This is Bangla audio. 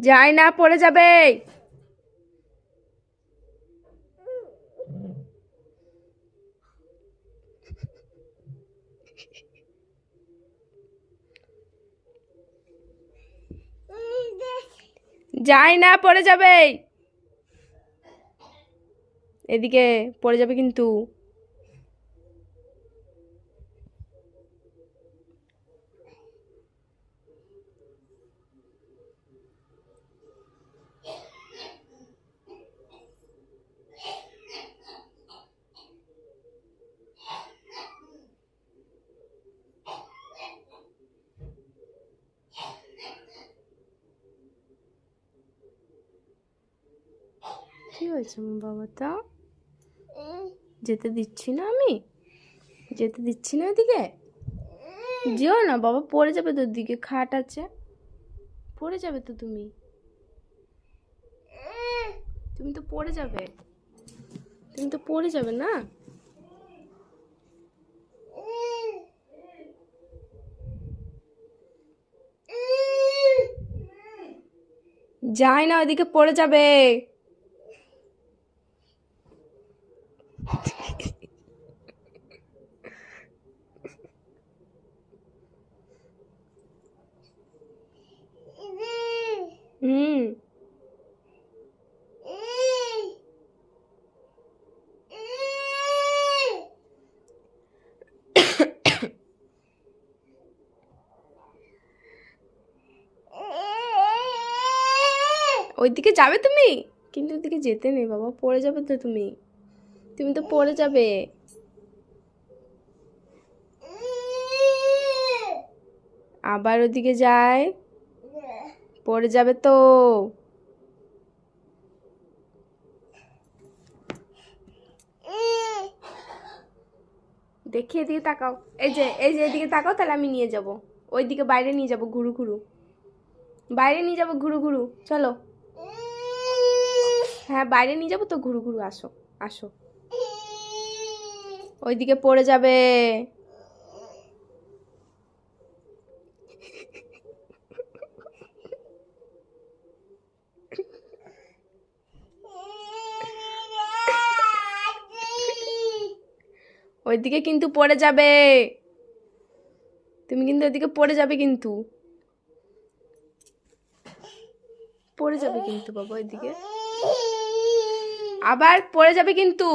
যায় না, পড়ে যাবে। যায় না, পড়ে যাবে। এদিকে পড়ে যাবে কিন্তু। কি হয়েছে আমার বাবাটা? যেতে দিচ্ছি না আমি, যেতে দিচ্ছি না এদিকে। যেও না বাবা, পড়ে যাবে তোর দিকে, খাট আছে, পড়ে যাবে তো তুমি। তুমি তো পড়ে যাবে, তুমি তো পড়ে যাবে না। যায় না, ওইদিকে পড়ে যাবে। হুম। ওইদিকে যাবে তুমি, কিন্তু ওইদিকে যেতে নেই বাবা, পড়ে যাবে তো তুমি, তুমি তো পড়ে যাবে। আবার ওদিকে যায়, পড়ে যাবে তো। দেখি এদিকে তাকাও, এই যে এদিকে তাকাও, তাহলে আমি নিয়ে যাব ওইদিকে, বাইরে নিয়ে যাব ঘুরু ঘুরু, বাইরে নিয়ে যাব ঘুরু ঘুরু, চলো। হ্যাঁ বাইরে নিয়ে যাবো তো, ঘুরু ঘুরু, আসো আসো। ওইদিকে পড়ে যাবে। ওইদিকে কিন্তু পড়ে যাবে, তুমি কিন্তু ওইদিকে পড়ে যাবে কিন্তু, পড়ে যাবে কিন্তু বাবা ওইদিকে, আবার পড়ে যাবে কিন্তু।